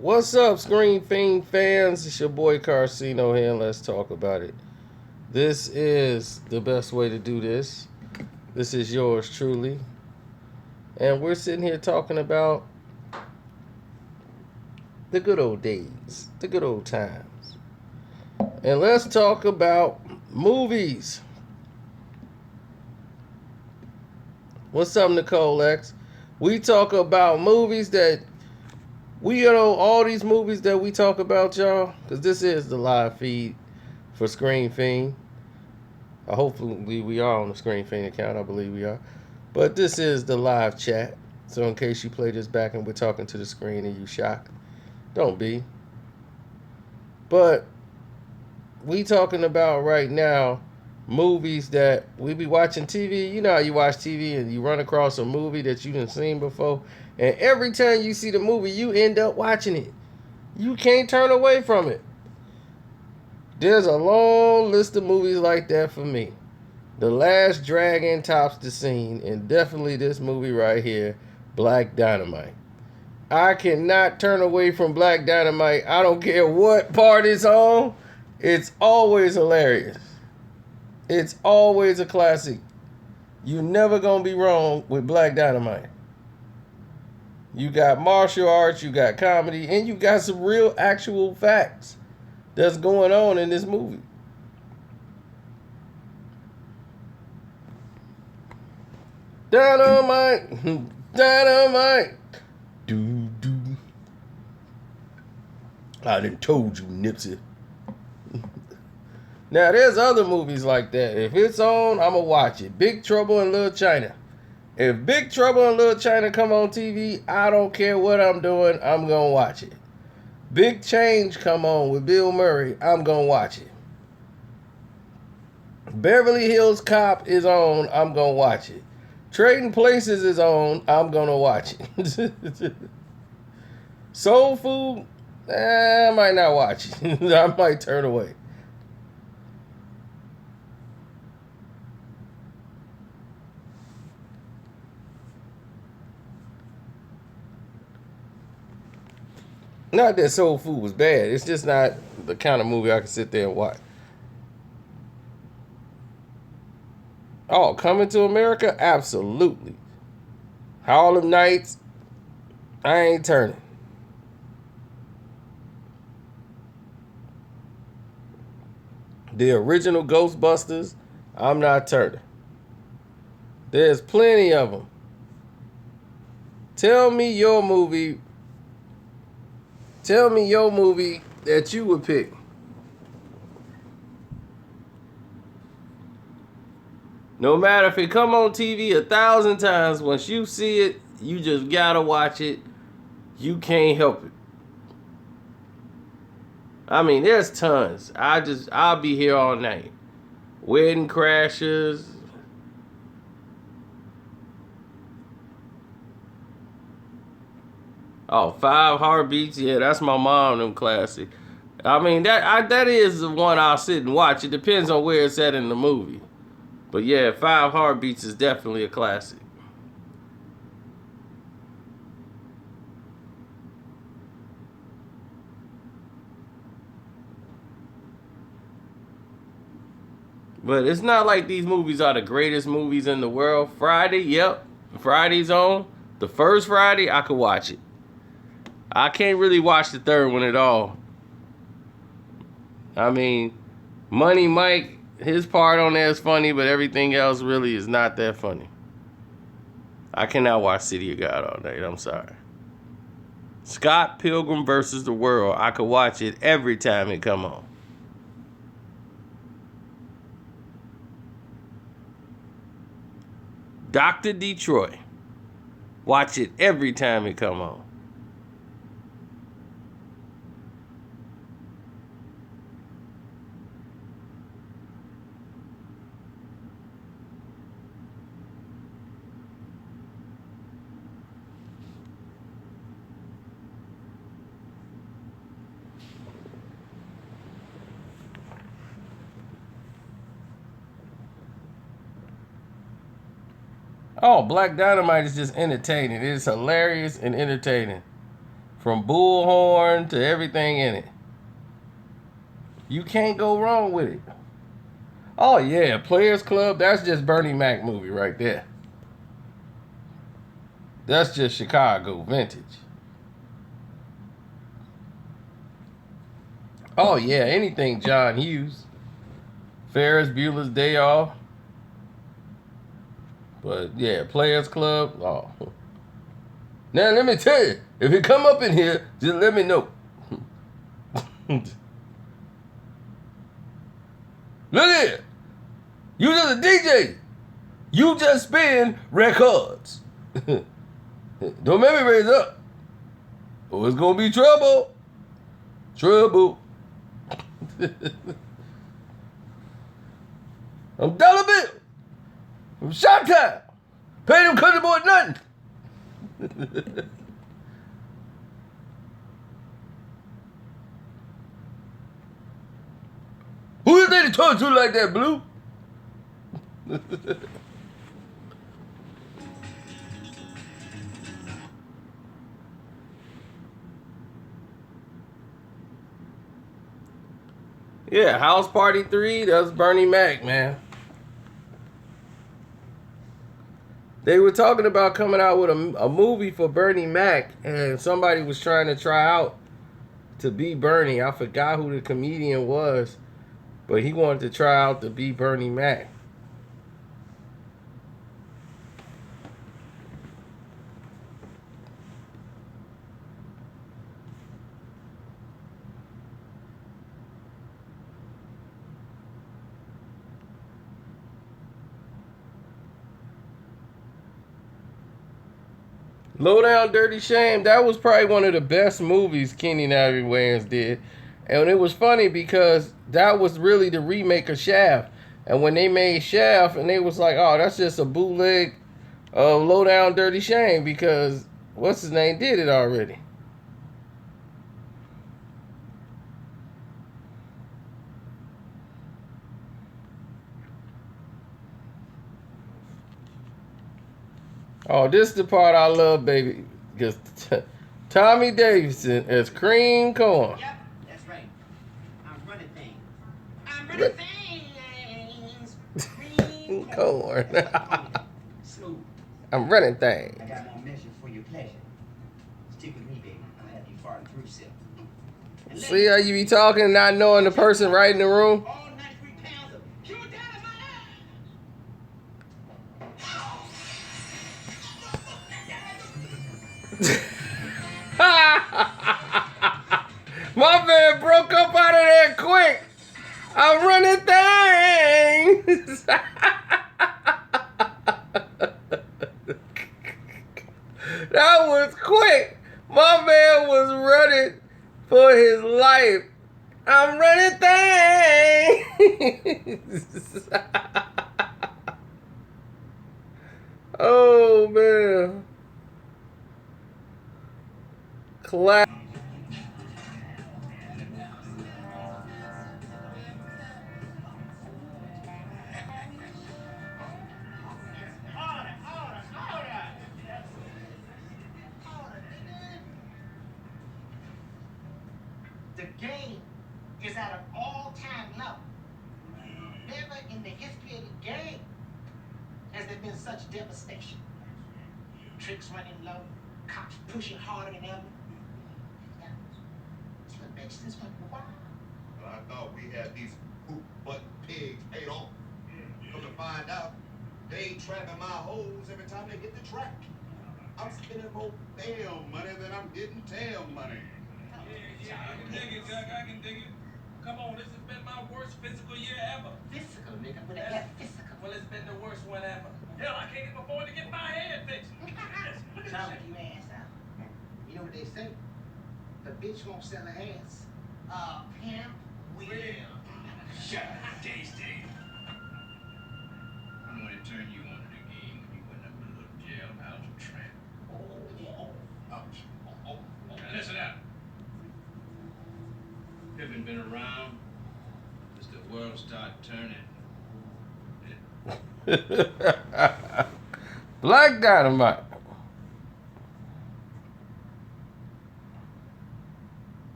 What's up, Screen Fiend fans? It's your boy Carcino here, and let's talk about it. This is the best way to do this. This is yours truly. And we're sitting here talking about the good old days, the good old times. And let's talk about movies. What's up, Nicole X? We talk about movies that all these movies that we talk about, y'all, because this is the live feed for Screen Fiend. Hopefully we are on the Screen Fiend account. I believe we are. But this is the live chat. So in case you play this back and we're talking to the screen and you shocked, don't be. But we talking about right now movies that we be watching TV. You know how you watch TV and you run across a movie that you didn't seen before, and every time you see the movie, you end up watching it. You can't turn away from it. There's a long list of movies like that for me. The Last Dragon tops the scene, and definitely this movie right here, Black Dynamite. I cannot turn away from Black Dynamite. I don't care what part it's on. It's always hilarious. It's always a classic. You're never going to be wrong with Black Dynamite. You got martial arts, you got comedy, and you got some real actual facts that's going on in this movie. Dynamite, dynamite, do do. I done told you, Nipsey. Now, there's other movies like that. If it's on, I'ma watch it. Big Trouble in Little China. If Big Trouble in Little China come on TV, I don't care what I'm doing, I'm gonna watch it. Big Change come on with Bill Murray, I'm gonna watch it. Beverly Hills Cop is on, I'm gonna watch it. Trading Places is on, I'm gonna watch it. Soul Food, I might not watch it. I might turn away. Not that Soul Food was bad. It's just not the kind of movie I can sit there and watch. Oh, Coming to America? Absolutely. Harlem Nights? I ain't turning. The original Ghostbusters? I'm not turning. There's plenty of them. Tell me your movie. Tell me your movie that you would pick. No matter if it come on TV 1,000 times, once you see it, you just gotta watch it. You can't help it. I mean, there's tons. I'll be here all night. Wedding Crashers. Oh, Five Heartbeats. Yeah, that's my mom. Them classic. I mean, that is the one I'll sit and watch. It depends on where it's at in the movie. But yeah, Five Heartbeats is definitely a classic. But it's not like these movies are the greatest movies in the world. Friday, yep. Friday's on. The first Friday, I could watch it. I can't really watch the third one at all. I mean, Money Mike, his part on there is funny, but everything else really is not that funny. I cannot watch City of God all night. I'm sorry. Scott Pilgrim versus the World. I could watch it every time it come on. Dr. Detroit. Watch it every time it come on. Oh, Black Dynamite is just entertaining. It is hilarious and entertaining. From Bullhorn to everything in it. You can't go wrong with it. Oh yeah, Players Club, that's just Bernie Mac movie right there. That's just Chicago vintage. Oh yeah, anything John Hughes. Ferris Bueller's Day Off. But yeah, Players Club. Oh. Now let me tell you, if you come up in here, just let me know. Look here. You just a DJ. You just spin records. Don't make me raise up. Oh, it's gonna be trouble. Trouble. I'm Dollar Bill. From Shop Time. Pay them country boy nothing. Who you think to talk to like that, Blue? Yeah, House Party 3, that's Bernie Mac, man. They were talking about coming out with a movie for Bernie Mac, and somebody was trying to try out to be Bernie. I forgot who the comedian was, but he wanted to try out to be Bernie Mac. Low Down Dirty Shame, that was probably one of the best movies Kenny and Ivory Wayans did. And it was funny because that was really the remake of Shaft. And when they made Shaft, and they was like, oh, that's just a bootleg of Low Down Dirty Shame because what's his name did it already. Oh, this is the part I love, baby. Because Tommy Davidson as Cream Corn. Yep, that's right. I'm running things. I'm running things. Cream Corn. Smooth. I'm running things. I got more measure for your pleasure. Stick with me, baby. I'll have you farting through silk. See how you be talking and not knowing the person right in the room? All 93 pounds of pure dynamite. My man broke up out of there quick. I'm running things. That was quick. My man was running for his life. I'm running things. Oh man. Clap. The game is at an all-time level. Never in the history of the game has there been such devastation. Tricks running low, cops pushing harder than ever. That's what makes this one wild. But I thought we had these poop butt pigs paid off. Come to find out, they trapping my hoes every time they hit the track. I'm spending more bail money than I'm getting tail money. Yeah, I can dig it, Jack. I can dig it. Come on, this has been my worst physical year ever. Physical, nigga, with a F, physical. Well, it's been the worst one ever. Hell, I can't even afford to get my head fixed. Sound like you ass out. You know what they say? The bitch won't sell her ass. Pimp will. Shut up, Tasty. I'm going to turn you on to the game when you went up to a little jailhouse tramp. Now listen up. Pippin been around as the world start turning. Black Dynamite.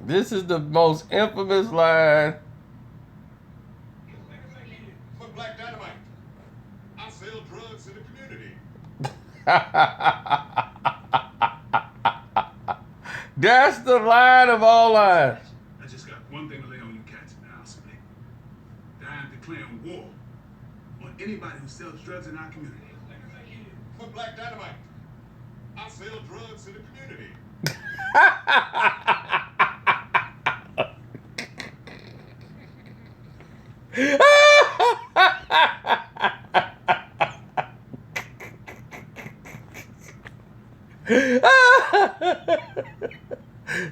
This is the most infamous line. Put black dynamite. I sell drugs in the community. That's the line of all lines. I just got one thing to lay on you cats now, split. I am declaring war on anybody who sells drugs in our community. Put black dynamite. I sell drugs in the community.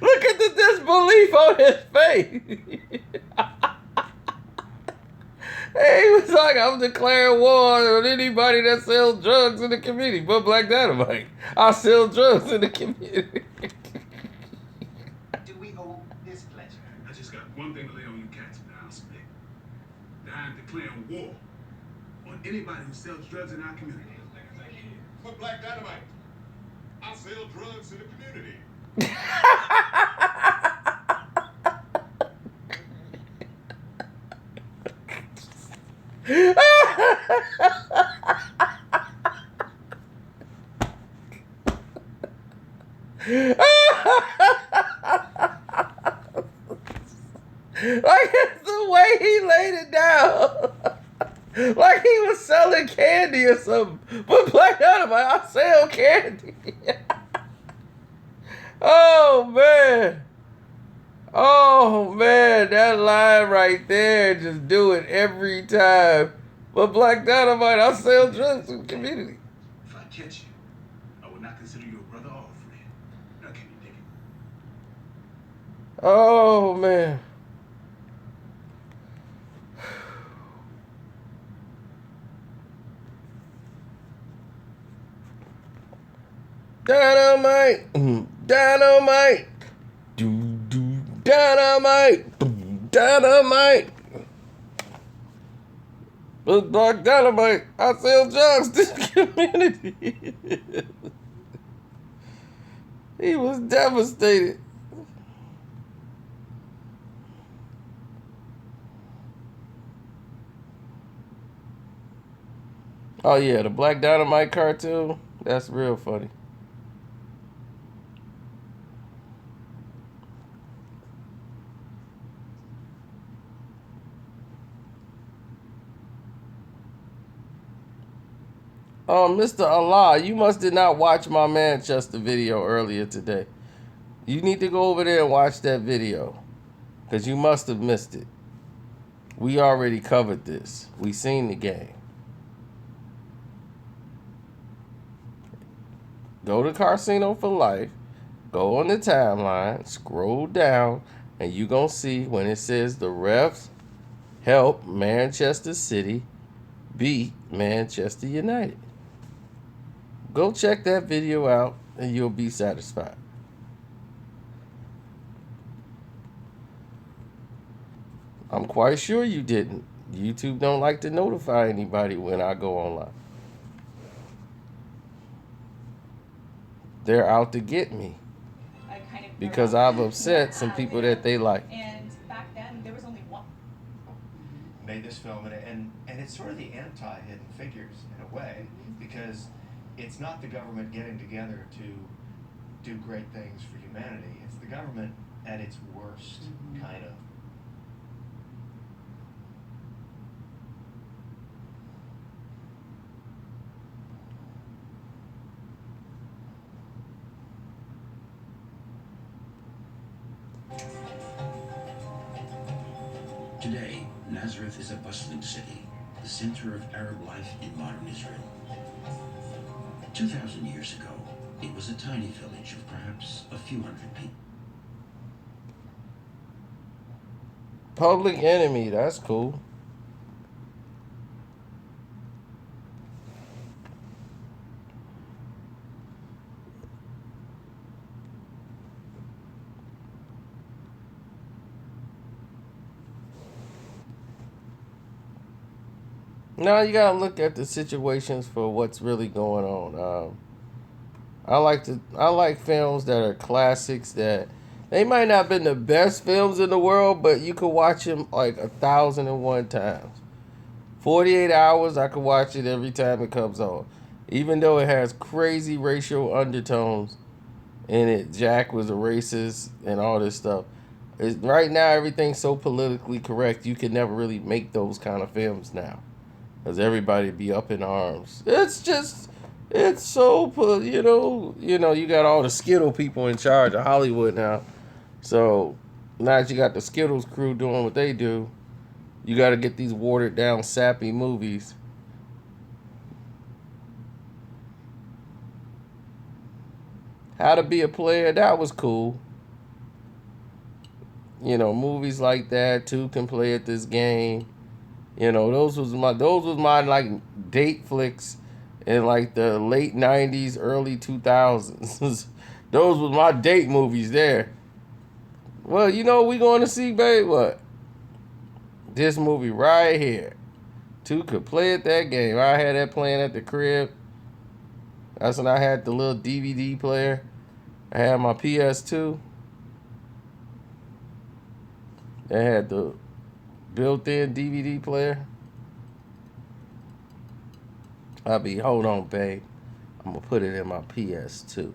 Look at the disbelief on his face. He was like, I'm declaring war on anybody that sells drugs in the community. But Black Dynamite, I sell drugs in the community. Do we owe this pleasure? I just got one thing to lay on you cats now, split. I am declaring war on anybody who sells drugs in our community. Put black dynamite. I sell drugs in the community. Like it's the way he laid it down. Like he was selling candy or something. But Black Dynamite, I sell candy. Oh man. Oh man, that line right there, just do it every time. But Black Dynamite, I sell drugs in the community. If I catch you, I will not consider you a brother or a friend. Now can you dig it? Oh man. Dynamite, dynamite, dynamite, dynamite. But Black Dynamite, I sell drugs to the community. He was devastated. Oh yeah, the Black Dynamite cartoon. That's real funny. Mr. Allah, you must did not watch my Manchester video earlier today. You need to go over there and watch that video. Because you must have missed it. We already covered this. We seen the game. Go to Casino for Life. Go on the timeline. Scroll down. And you going to see when it says the refs help Manchester City beat Manchester United. Go check that video out and you'll be satisfied. I'm quite sure you didn't. YouTube don't like to notify anybody when I go online. They're out to get me because I've upset some people that they like. And back then, there was only one. Made this film, and it's sort of the anti-Hidden Figures in a way, because it's not the government getting together to do great things for humanity. It's the government at its worst, kind of. Today, Nazareth is a bustling city, the center of Arab life in modern Israel. 2,000 years ago, it was a tiny village of perhaps a few hundred people. Public Enemy, that's cool. Now you gotta look at the situations for what's really going on. I like films that are classics that They might not have been the best films in the world, but you could watch them like 1,001 times. 48 hours, I could watch it every time it comes on. Even though it has crazy racial undertones in it. Jack was a racist and all this stuff. Right now, everything's so politically correct, you can never really make those kind of films now. Because everybody be up in arms. It's just, it's so, you got all the Skittle people in charge of Hollywood now. So now that you got the Skittles crew doing what they do, you got to get these watered down, sappy movies. How to Be a Player, that was cool. Movies like that. Two Can Play at This Game. Those was my like date flicks in like the late 90s, early 2000s. Those was my date movies there. Well, we going to see, babe? What? This movie right here. Two Could Play at That Game. I had that playing at the crib. That's when I had the little DVD player. I had my PS2. They had the built-in DVD player. Hold on, babe. I'm going to put it in my PS2.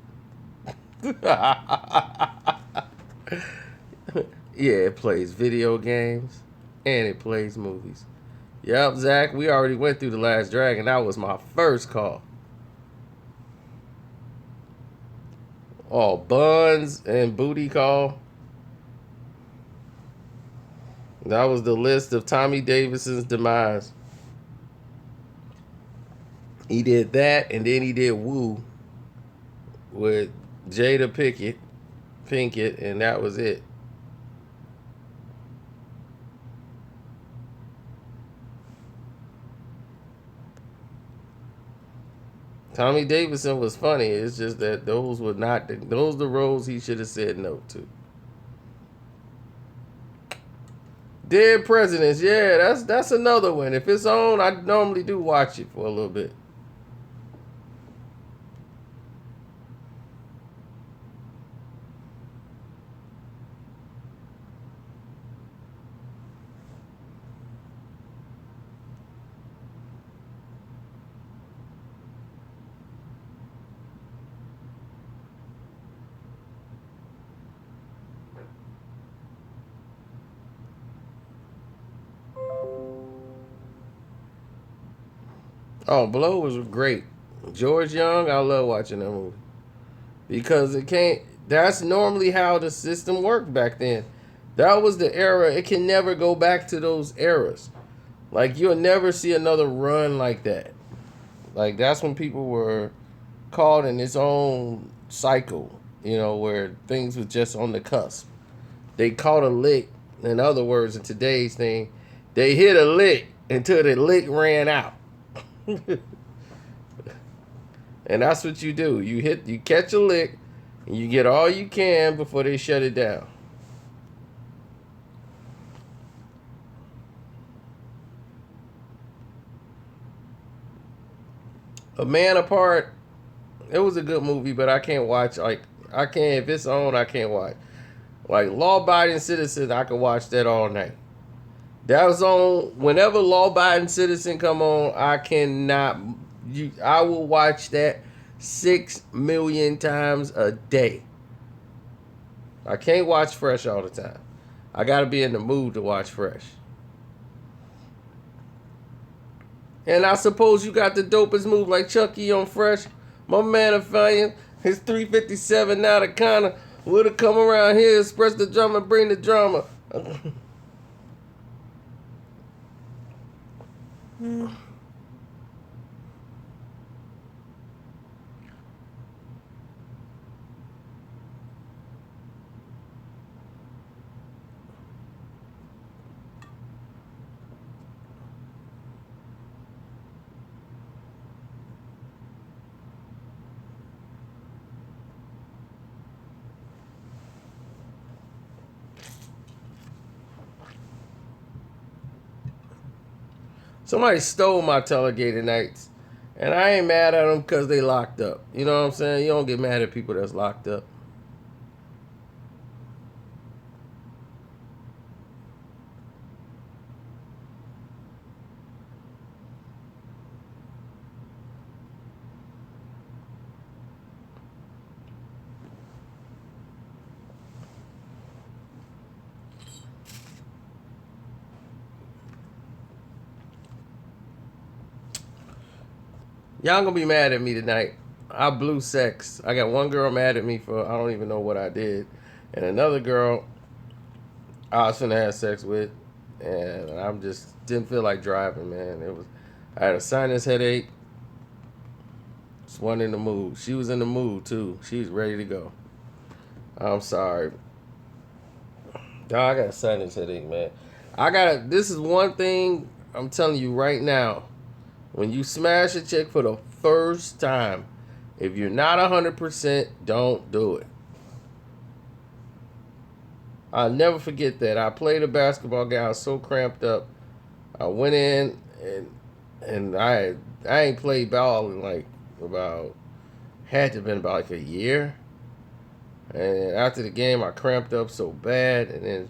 Yeah, it plays video games and it plays movies. Yep, Zach, we already went through The Last Dragon. That was my first call. Oh, Buns and Booty Call. That was the list of Tommy Davidson's demise. He did that, and then he did Woo with Jada Pinkett, and that was it. Tommy Davidson was funny. It's just that those were not those the roles he should have said no to. Dead Presidents, yeah, that's another one. If it's on, I normally do watch it for a little bit. Oh, Blow was great. George Young, I love watching that movie. Because it can't, that's normally how the system worked back then. That was the era. It can never go back to those eras. Like, you'll never see another run like that. Like, that's when people were caught in its own cycle, where things were just on the cusp. They caught a lick. In other words, in today's thing, they hit a lick until the lick ran out. And that's what you do. You catch a lick, and you get all you can before they shut it down. A Man Apart, it was a good movie, but I can't watch. Like, I can't, if it's on, I can't watch. Like, Law Abiding Citizen, I could watch that all night. That was on, whenever Law Abiding Citizen come on, I will watch that 6 million times a day. I can't watch Fresh all the time. I gotta be in the mood to watch Fresh. And I suppose you got the dopest move like Chucky on Fresh. My man Italian, his 357 now the kinda would have come around here, express the drama, bring the drama. Somebody stole my Telegator nights. And I ain't mad at them because they locked up. You know what I'm saying? You don't get mad at people that's locked up. Y'all gonna be mad at me tonight. I blew sex. I got one girl mad at me for I don't even know what I did, and another girl I was finna have sex with, and I'm just didn't feel like driving, man. I had a sinus headache. Just wasn't in the mood. She was in the mood too. She was ready to go. I'm sorry. Dog, I got a sinus headache, man. This is one thing I'm telling you right now. When you smash a chick for the first time, if you're not 100%, don't do it. I'll never forget that. I played a basketball game. I was so cramped up. I went in and I ain't played ball in like about had to have been about like a year. And after the game, I cramped up so bad, and then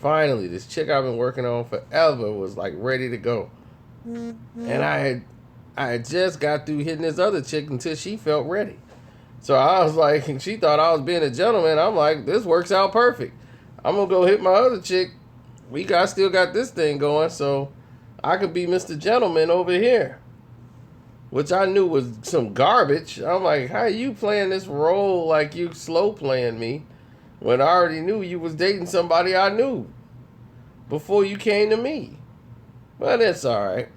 finally, this chick I've been working on forever was like ready to go, and I had just got through hitting this other chick until she felt ready. So I was like, and she thought I was being a gentleman. I'm like, this works out perfect. I'm gonna go hit my other chick. Still got this thing going, so I could be Mr. Gentleman over here, which I knew was some garbage. I'm like, how you playing this role like you slow playing me when I already knew you was dating somebody I knew before you came to me? But it's all right.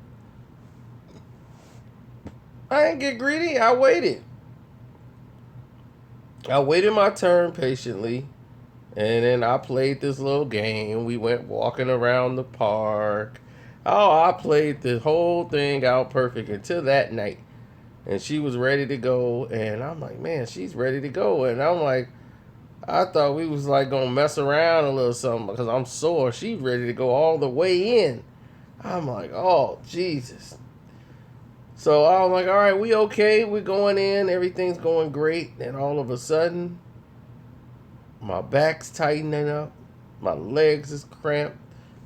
I didn't get greedy. I waited. I waited my turn patiently, and then I played this little game. We went walking around the park. Oh, I played the whole thing out perfect until that night. And she was ready to go, and I'm like, man, she's ready to go. And I'm like, I thought we was like gonna mess around a little something because I'm sore. She's ready to go all the way in. I'm like, oh, Jesus. So I'm like, all right, we okay. We're going in. Everything's going great. And all of a sudden, my back's tightening up. My legs is cramped.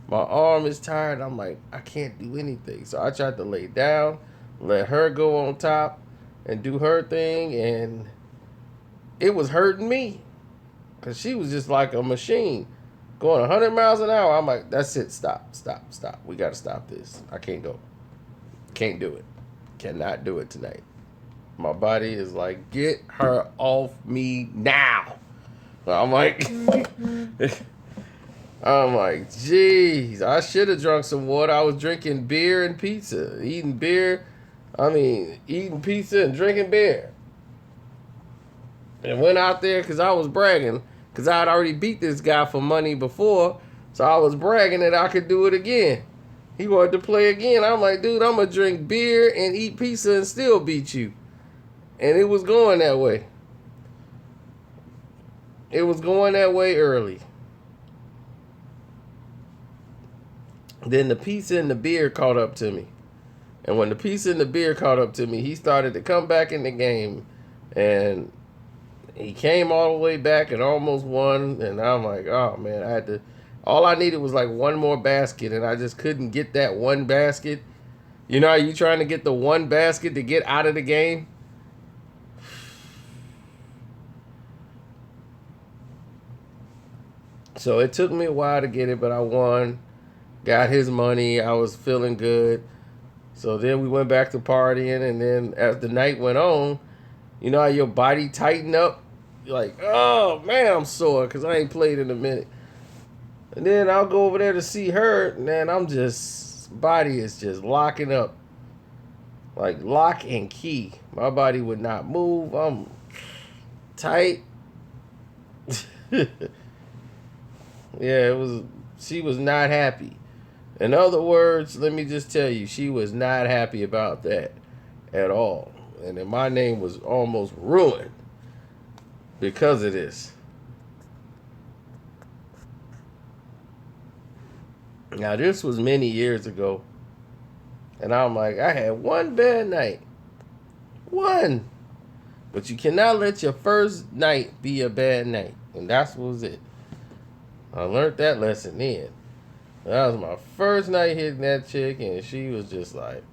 My arm is tired. I'm like, I can't do anything. So I tried to lay down, let her go on top and do her thing. And it was hurting me because she was just like a machine going 100 miles an hour. I'm like, that's it. Stop. We got to stop this. I can't go. Can't do it. Cannot do it tonight. My body is like, get her off me now. I'm like, jeez, I should have drunk some water. I was drinking beer and pizza, eating pizza and drinking beer. And went out there because I was bragging, because I had already beat this guy for money before, so I was bragging that I could do it again. He wanted to play again. I'm like, dude, I'm going to drink beer and eat pizza and still beat you. And it was going that way. It was going that way early. Then the pizza and the beer caught up to me. And when the pizza and the beer caught up to me, he started to come back in the game. And he came all the way back and almost won. And I'm like, oh, man, all I needed was like one more basket. And I just couldn't get that one basket. You know how you trying to get the one basket to get out of the game? So it took me a while to get it, but I won. Got his money. I was feeling good. So then we went back to partying, and then as the night went on, you know how your body tightened up? You're like, oh, man, I'm sore because I ain't played in a minute. And then I'll go over there to see her, and then body is just locking up. Like lock and key. My body would not move. I'm tight. Yeah, she was not happy. In other words, let me just tell you, she was not happy about that at all. And then my name was almost ruined because of this. Now, this was many years ago. And I'm like, I had one bad night. One. But you cannot let your first night be a bad night. And that was it. I learned that lesson then. That was my first night hitting that chick, and she was just like,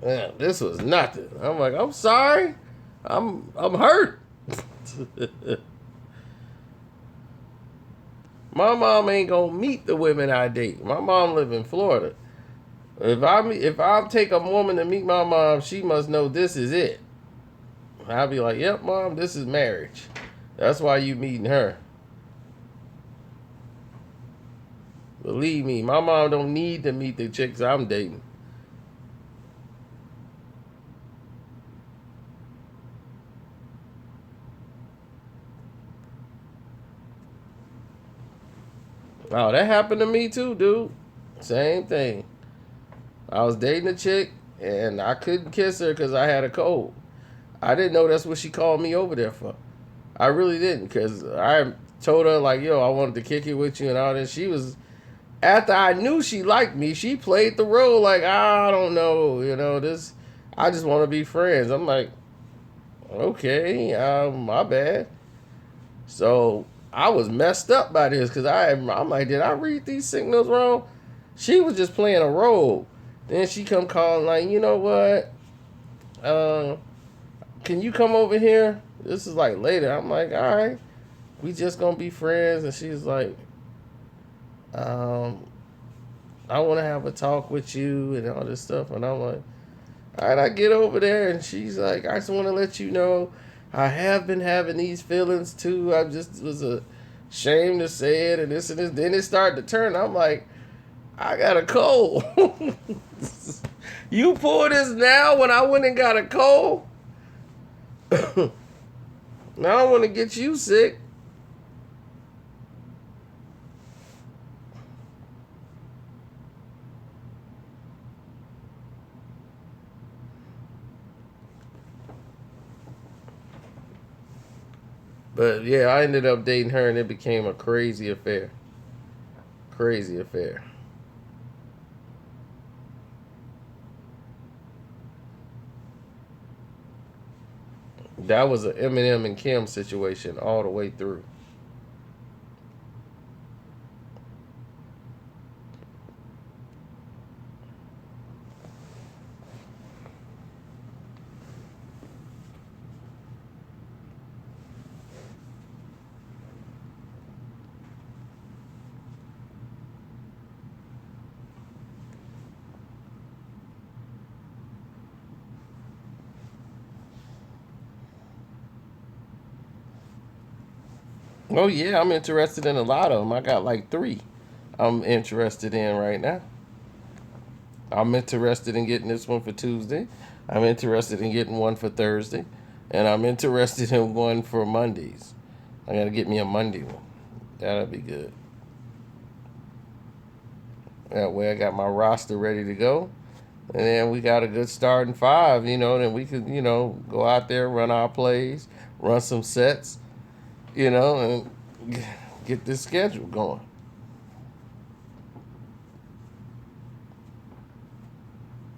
man, this was nothing. I'm like, I'm sorry. I'm hurt. My mom ain't gonna meet the women I date. My mom live in Florida. If I take a woman to meet my mom, she must know this is it. I'll be like, yep, mom, this is marriage. That's why you meeting her. Believe me, my mom don't need to meet the chicks I'm dating. Oh, that happened to me too, dude. Same thing. I was dating a chick and I couldn't kiss her because I had a cold. I didn't know that's what she called me over there for. I really didn't, because I told her like, yo, I wanted to kick it with you and all this. She was, after I knew she liked me, she played the role like, I don't know, this. I just want to be friends. I'm like, okay, my bad. So I was messed up by this because I'm like, did I read these signals wrong? She was just playing a role. Then she come calling like, you know what? Can you come over here? This is like later. I'm like, all right, we just gonna be friends. And she's like, um, I want to have a talk with you and all this stuff. And I'm like, all right, I get over there. And she's like, I just want to let you know I have been having these feelings too. I just was ashamed to say it and this and this. Then it started to turn. I'm like, I got a cold. You pull this now when I went and got a cold? Now I don't want to get you sick. But yeah, I ended up dating her and it became a crazy affair. Crazy affair. That was an Eminem and Kim situation all the way through. Oh yeah, I'm interested in a lot of them. I got like 3 I'm interested in right now. I'm interested in getting this one for Tuesday. I'm interested in getting one for Thursday. And I'm interested in one for Mondays. I gotta get me a Monday one. That'll be good. That way I got my roster ready to go. And then we got a good starting 5, then we could, go out there, run our plays, run some sets, and get this schedule going.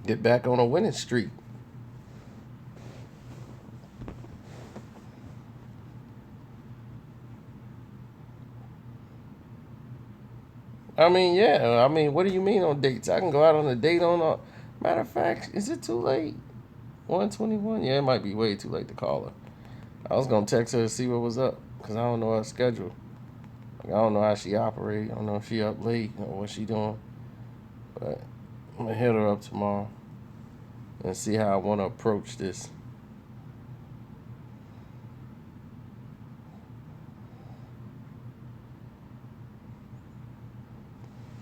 Get back on a winning streak. I mean, yeah. I mean, what do you mean on dates? I can go out on a date on a. Matter of fact, is it too late? 121? Yeah, it might be way too late to call her. I was gonna text her to see what was up because I don't know her schedule. Like, I don't know how she operates. I don't know if she up late or what she doing. But I'm gonna hit her up tomorrow and see how I want to approach this.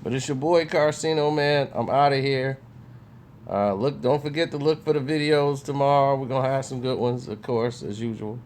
But it's your boy Carcino, man. I'm out of here. Don't forget to look for the videos tomorrow. We're gonna have some good ones, of course, as usual.